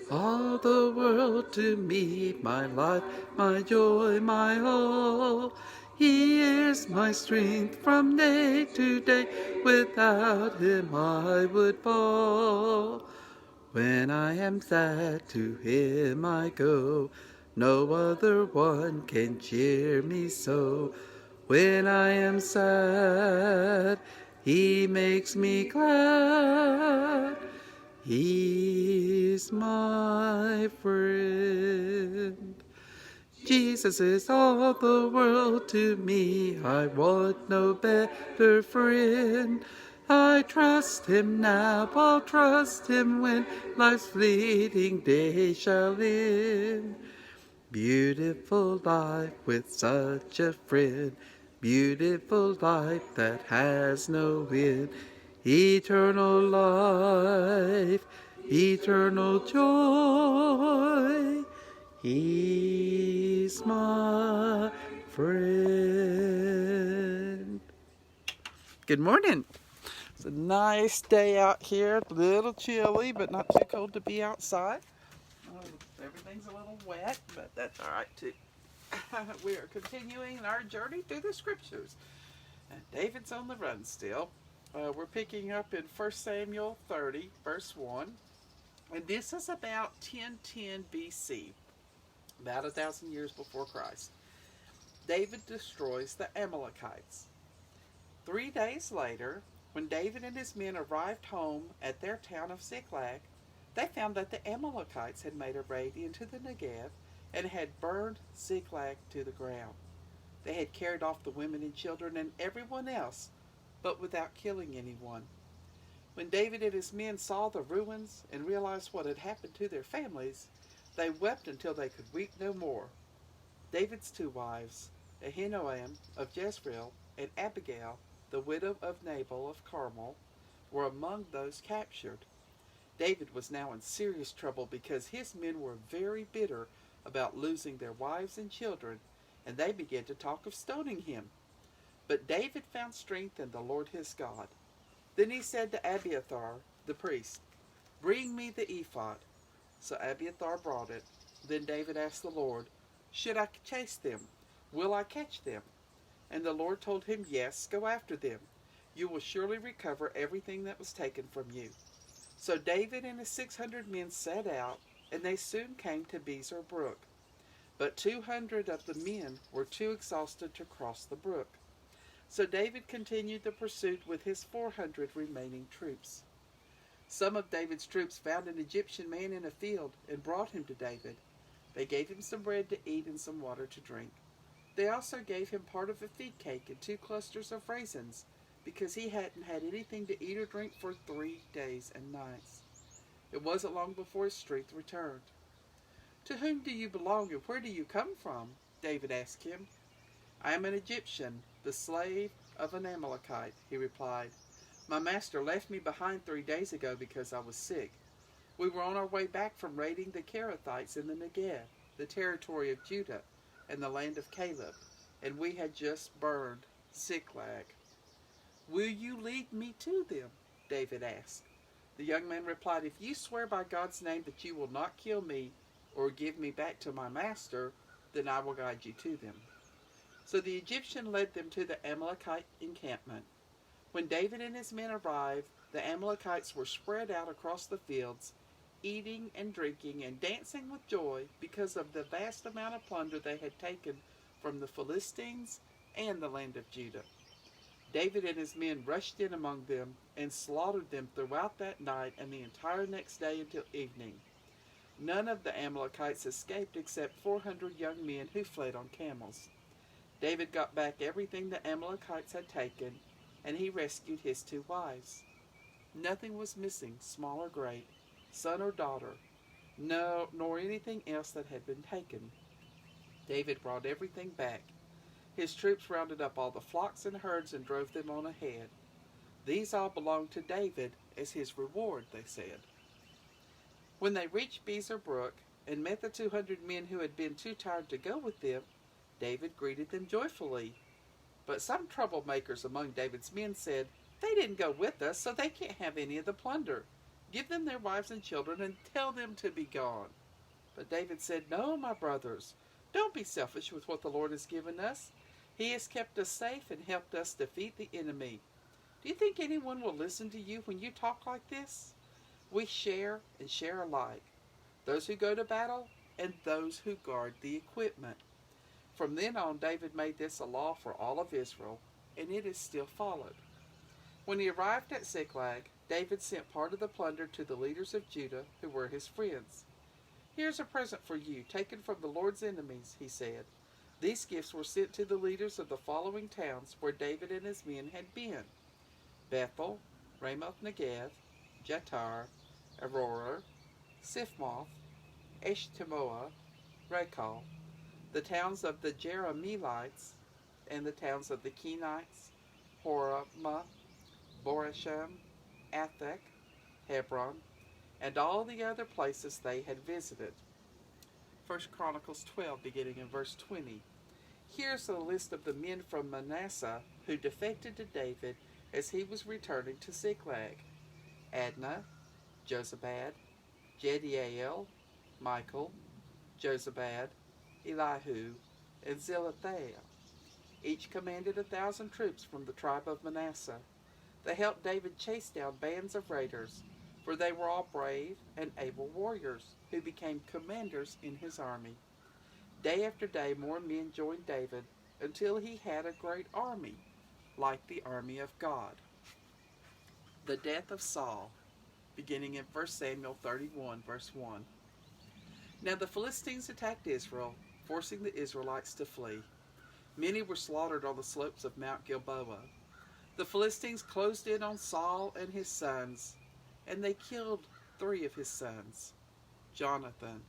All the world to me, my life, my joy, my all. He is my strength from day to day. Without him I would fall. When I am sad, to him I go. No other one can cheer me so. When I am sad, he makes me glad. He's my friend. Jesus is all the world to me. I want no better friend. I trust him now, I'll trust him when life's fleeting days shall end. Beautiful life with such a friend. Beautiful life that has no end. Eternal life, eternal joy. He's my friend. Good morning. It's a nice day out here. A little chilly, but not too cold to be outside. Everything's a little wet, but that's all right too. We are continuing our journey through the scriptures. And David's on the run still. We're picking up in 1 Samuel 30, verse 1. And this is about 1010 BC, about 1,000 years before Christ. David destroys the Amalekites. 3 days later, when David and his men arrived home at their town of Ziklag, they found that the Amalekites had made a raid into the Negev and had burned Ziklag to the ground. They had carried off the women and children and everyone else, but without killing anyone. When David and his men saw the ruins and realized what had happened to their families, they wept until they could weep no more. David's 2 wives, Ahinoam of Jezreel and Abigail, the widow of Nabal of Carmel, were among those captured. David was now in serious trouble because his men were very bitter about losing their wives and children, and they began to talk of stoning him. But David found strength in the Lord his God. Then he said to Abiathar, the priest, "Bring me the ephod." So Abiathar brought it. Then David asked the Lord, "Should I chase them? Will I catch them?" And the Lord told him, "Yes, go after them. You will surely recover everything that was taken from you." So David and his 600 men set out, and they soon came to Bezer Brook. But 200 of the men were too exhausted to cross the brook. So David continued the pursuit with his 400 remaining troops. Some of David's troops found an Egyptian man in a field and brought him to David. They gave him some bread to eat and some water to drink. They also gave him part of a feed cake and 2 clusters of raisins, because he hadn't had anything to eat or drink for 3 days and nights. It wasn't long before his strength returned. "To whom do you belong and where do you come from?" David asked him. "I am an Egyptian, the slave of an Amalekite," he replied. "My master left me behind 3 days ago because I was sick. We were on our way back from raiding the Kerethites in the Negev, the territory of Judah, and the land of Caleb, and we had just burned Ziklag." "Will you lead me to them?" David asked. The young man replied, "If you swear by God's name that you will not kill me or give me back to my master, then I will guide you to them." So the Egyptian led them to the Amalekite encampment. When David and his men arrived, the Amalekites were spread out across the fields, eating and drinking and dancing with joy because of the vast amount of plunder they had taken from the Philistines and the land of Judah. David and his men rushed in among them and slaughtered them throughout that night and the entire next day until evening. None of the Amalekites escaped except 400 young men who fled on camels. David got back everything the Amalekites had taken, and he rescued his 2 wives. Nothing was missing, small or great, son or daughter, nor anything else that had been taken. David brought everything back. His troops rounded up all the flocks and herds and drove them on ahead. "These all belong to David as his reward," they said. When they reached Bezer Brook and met the 200 men who had been too tired to go with them, David greeted them joyfully. But some troublemakers among David's men said, "They didn't go with us, so they can't have any of the plunder. Give them their wives and children and tell them to be gone." But David said, "No, my brothers, don't be selfish with what the Lord has given us. He has kept us safe and helped us defeat the enemy. Do you think anyone will listen to you when you talk like this? We share and share alike, those who go to battle and those who guard the equipment." From then on, David made this a law for all of Israel, and it is still followed. When he arrived at Ziklag, David sent part of the plunder to the leaders of Judah, who were his friends. "Here's a present for you, taken from the Lord's enemies," he said. These gifts were sent to the leaders of the following towns where David and his men had been: Bethel, Ramoth Negev, Jatir, Aroer, Sifmoth, Eshtemoa, Rekal, the towns of the Jerahmeelites, and the towns of the Kenites, Hormah, Borasham, Athek, Hebron, and all the other places they had visited. 1 Chronicles 12, beginning in verse 20. Here's a list of the men from Manasseh who defected to David as he was returning to Ziklag: Adnah, Jozabad, Jediael, Michael, Jozabad, Elihu, and Zelathiah. Each commanded 1,000 troops from the tribe of Manasseh. They helped David chase down bands of raiders, for they were all brave and able warriors who became commanders in his army. Day after day more men joined David until he had a great army, like the army of God. The death of Saul, beginning in 1 Samuel 31, verse 1. Now the Philistines attacked Israel, forcing the Israelites to flee. Many were slaughtered on the slopes of Mount Gilboa. The Philistines closed in on Saul and his sons, and they killed 3 of his sons, Jonathan,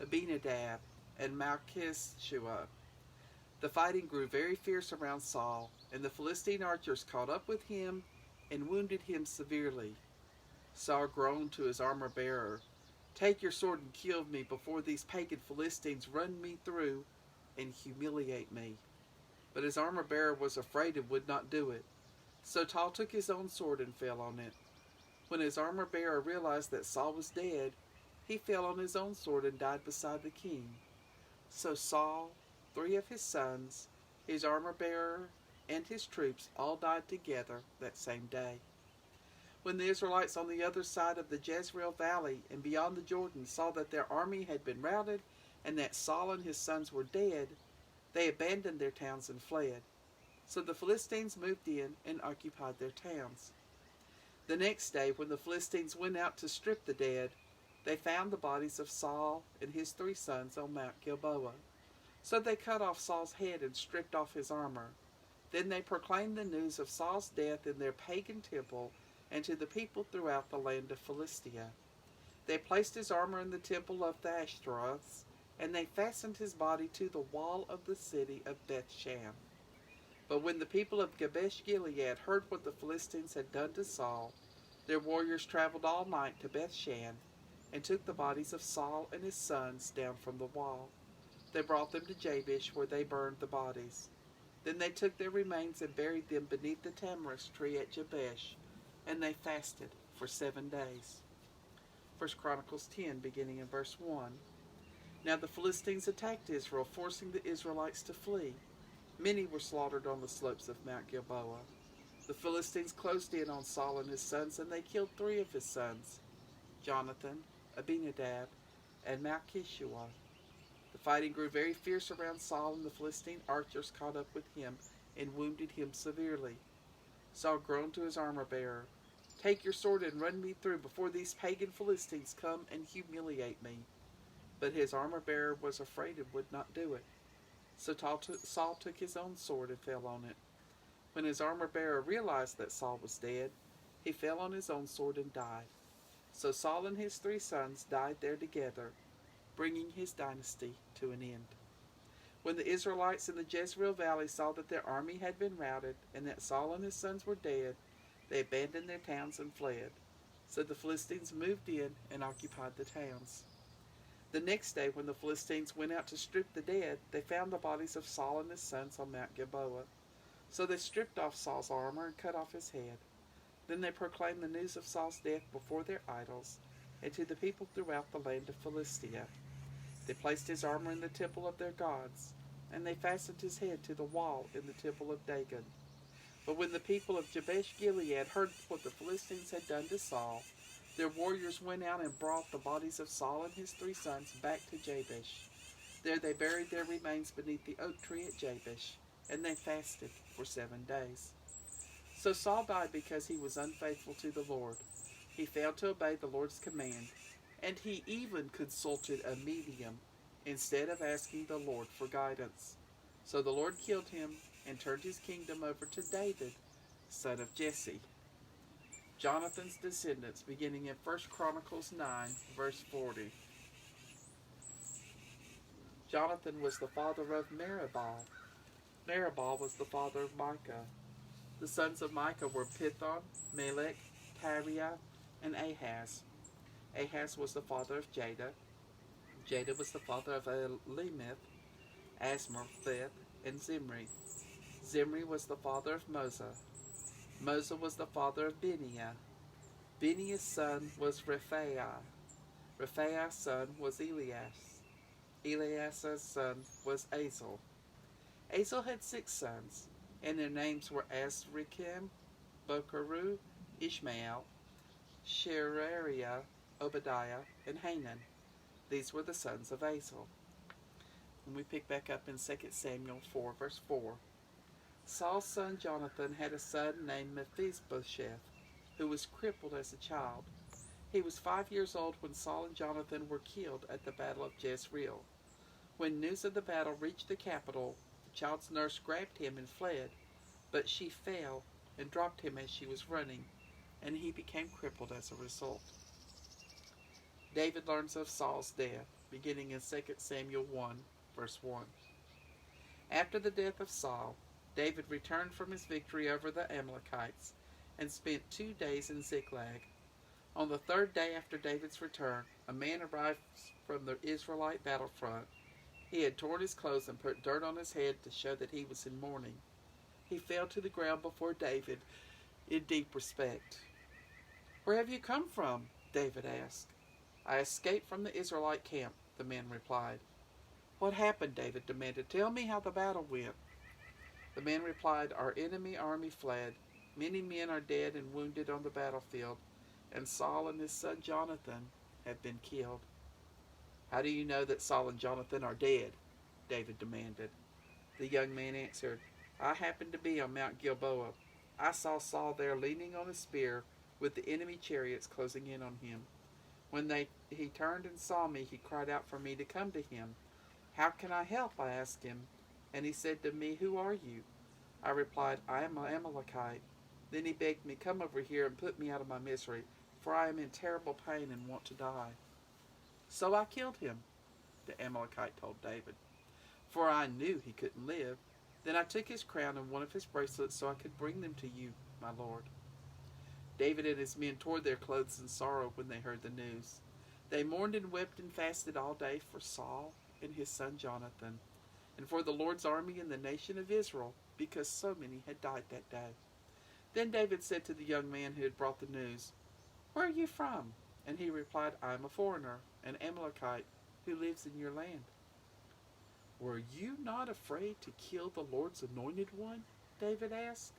Abinadab, and Malchishua. The fighting grew very fierce around Saul, and the Philistine archers caught up with him and wounded him severely. Saul groaned to his armor-bearer, "Take your sword and kill me before these pagan Philistines run me through and humiliate me." But his armor-bearer was afraid and would not do it. So Saul took his own sword and fell on it. When his armor-bearer realized that Saul was dead, he fell on his own sword and died beside the king. So Saul, 3 of his sons, his armor-bearer, and his troops all died together that same day. When the Israelites on the other side of the Jezreel Valley and beyond the Jordan saw that their army had been routed and that Saul and his sons were dead, they abandoned their towns and fled. So the Philistines moved in and occupied their towns. The next day, when the Philistines went out to strip the dead, they found the bodies of Saul and his 3 sons on Mount Gilboa. So they cut off Saul's head and stripped off his armor. Then they proclaimed the news of Saul's death in their pagan temple and to the people throughout the land of Philistia. They placed his armor in the temple of the Ashtaroths, and they fastened his body to the wall of the city of Bethshan. But when the people of Jabesh-Gilead heard what the Philistines had done to Saul, their warriors traveled all night to Bethshan and took the bodies of Saul and his sons down from the wall. They brought them to Jabesh, where they burned the bodies. Then they took their remains and buried them beneath the tamarisk tree at Jabesh, and they fasted for 7 days. 1 Chronicles 10, beginning in verse 1. Now the Philistines attacked Israel, forcing the Israelites to flee. Many were slaughtered on the slopes of Mount Gilboa. The Philistines closed in on Saul and his sons, and they killed 3 of his sons, Jonathan, Abinadab, and Malchishua. The fighting grew very fierce around Saul, and the Philistine archers caught up with him and wounded him severely. Saul groaned to his armor-bearer, "Take your sword and run me through before these pagan Philistines come and humiliate me." But his armor-bearer was afraid and would not do it. So Saul took his own sword and fell on it. When his armor-bearer realized that Saul was dead, he fell on his own sword and died. So Saul and his 3 sons died there together, bringing his dynasty to an end. When the Israelites in the Jezreel Valley saw that their army had been routed and that Saul and his sons were dead, they abandoned their towns and fled. So the Philistines moved in and occupied the towns. The next day, when the Philistines went out to strip the dead, they found the bodies of Saul and his sons on Mount Gilboa. So they stripped off Saul's armor and cut off his head. Then they proclaimed the news of Saul's death before their idols and to the people throughout the land of Philistia. They placed his armor in the temple of their gods, and they fastened his head to the wall in the temple of Dagon. But when the people of Jabesh Gilead heard what the Philistines had done to Saul, their warriors went out and brought the bodies of Saul and his 3 sons back to Jabesh. There they buried their remains beneath the oak tree at Jabesh, and they fasted for 7 days. So Saul died because he was unfaithful to the Lord. He failed to obey the Lord's command, and he even consulted a medium instead of asking the Lord for guidance. So the Lord killed him and turned his kingdom over to David, son of Jesse. Jonathan's descendants, beginning in 1 Chronicles 9, verse 40. Jonathan was the father of Meribah. Meribah was the father of Micah. The sons of Micah were Pithon, Melech, Tariah, and Ahaz. Ahaz was the father of Jada. Jada was the father of Elimeth, Asmaveth, and Zimri. Zimri was the father of Mosa. Mosa was the father of Beniah. Beniah's son was Rephaiah. Rephaiah's son was Elias. Elias's son was Azel. Azel had 6 sons, and their names were Azrikam, Bokeru, Ishmael, Sherariah, Obadiah, and Hanan. These were the sons of Azel. And we pick back up in 2 Samuel 4, verse 4. Saul's son Jonathan had a son named Mephibosheth, who was crippled as a child. He was 5 years old when Saul and Jonathan were killed at the battle of Jezreel. When news of the battle reached the capital, the child's nurse grabbed him and fled, but she fell and dropped him as she was running, and he became crippled as a result. David learns of Saul's death, beginning in 2 Samuel 1, verse 1. After the death of Saul, David returned from his victory over the Amalekites and spent 2 days in Ziklag. On the 3rd day after David's return, a man arrived from the Israelite battlefront. He had torn his clothes and put dirt on his head to show that he was in mourning. He fell to the ground before David in deep respect. "Where have you come from?" David asked. "I escaped from the Israelite camp," the man replied. "What happened?" David demanded. "Tell me how the battle went." The man replied, "Our enemy army fled. Many men are dead and wounded on the battlefield, and Saul and his son Jonathan have been killed." "How do you know that Saul and Jonathan are dead?" David demanded. The young man answered, "I happened to be on Mount Gilboa. I saw Saul there leaning on a spear with the enemy chariots closing in on him. When he turned and saw me, he cried out for me to come to him. 'How can I help?' I asked him, and he said to me, 'Who are you?' I replied, 'I am an Amalekite.' Then he begged me, 'Come over here and put me out of my misery, for I am in terrible pain and want to die.' So I killed him," the Amalekite told David, "for I knew he couldn't live. Then I took his crown and one of his bracelets so I could bring them to you, my lord." David and his men tore their clothes in sorrow when they heard the news. They mourned and wept and fasted all day for Saul and his son Jonathan, and for the Lord's army and the nation of Israel, because so many had died that day. Then David said to the young man who had brought the news, "Where are you from?" And he replied, "I am a foreigner, an Amalekite, who lives in your land." "Were you not afraid to kill the Lord's anointed one?" David asked.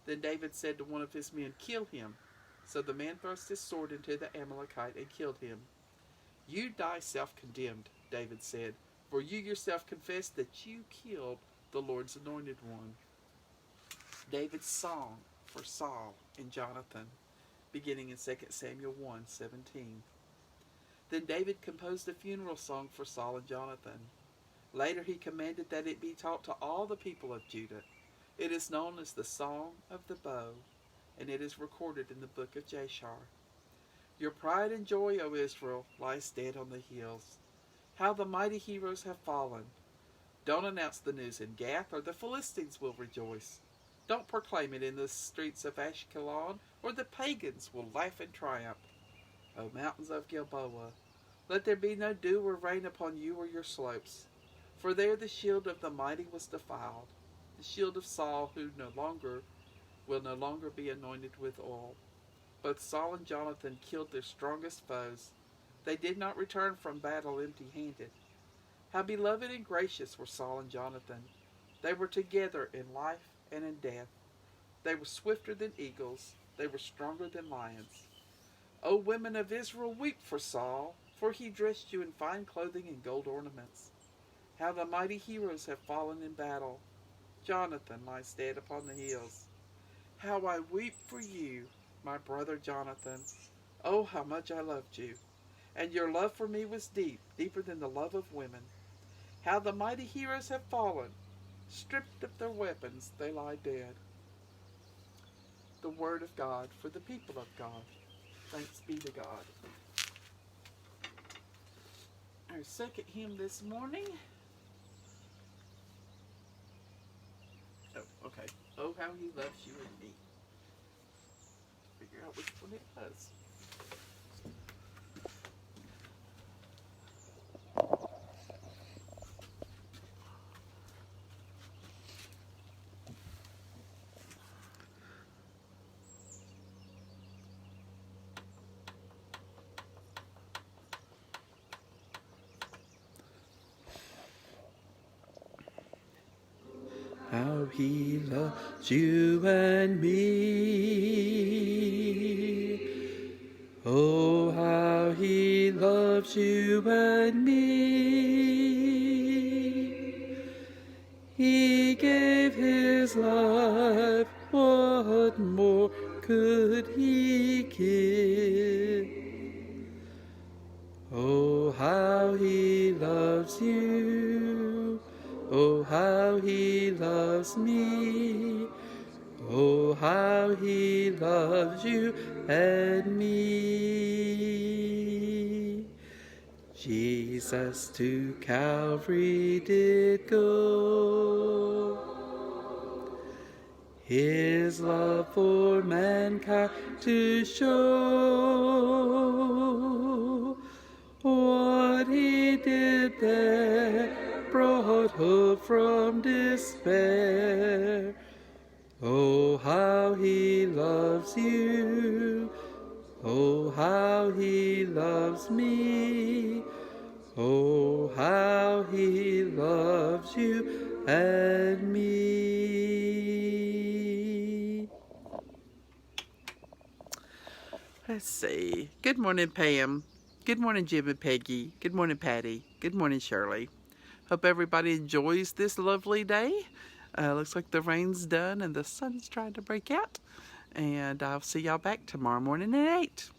Then David said to one of his men, "Kill him." So the man thrust his sword into the Amalekite and killed him. "You die self-condemned," David said, "for you yourself confessed that you killed the Lord's anointed one." David's song for Saul and Jonathan, beginning in 2 Samuel 1:17. Then David composed a funeral song for Saul and Jonathan. Later he commanded that it be taught to all the people of Judah. It is known as the Song of the Bow, and it is recorded in the book of Jashar. "Your pride and joy, O Israel, lies dead on the hills. How the mighty heroes have fallen. Don't announce the news in Gath, or the Philistines will rejoice. Don't proclaim it in the streets of Ashkelon, or the pagans will laugh in triumph. O mountains of Gilboa, let there be no dew or rain upon you or your slopes. For there the shield of the mighty was defiled, the shield of Saul, who will no longer be anointed with oil. Both Saul and Jonathan killed their strongest foes. They did not return from battle empty-handed. How beloved and gracious were Saul and Jonathan. They were together in life and in death. They were swifter than eagles. They were stronger than lions. O women of Israel, weep for Saul, for he dressed you in fine clothing and gold ornaments. How the mighty heroes have fallen in battle. Jonathan lies dead upon the hills. How I weep for you, my brother Jonathan. Oh, how much I loved you. And your love for me was deep, deeper than the love of women. How the mighty heroes have fallen. Stripped of their weapons, they lie dead. The word of God for the people of God. Thanks be to God. Our second hymn this morning. Oh, okay. Oh, how he loves you and me. Figure out which one it was. How he loves you and me. Oh, how he loves you and me. He gave his life, what more could he give? Oh, how he loves you. Oh, how he loves me. Oh, how he loves you and me. Jesus to Calvary did go, his love for mankind to show. What he did there brought hope from despair. Oh, how he loves you. Oh, how he loves me. Oh, how he loves you and me. Let's see. Good morning, Pam. Good morning, Jim and Peggy. Good morning, Patty. Good morning, Shirley. Hope everybody enjoys this lovely day. Looks like the rain's done and the sun's trying to break out. And I'll see y'all back tomorrow morning at 8.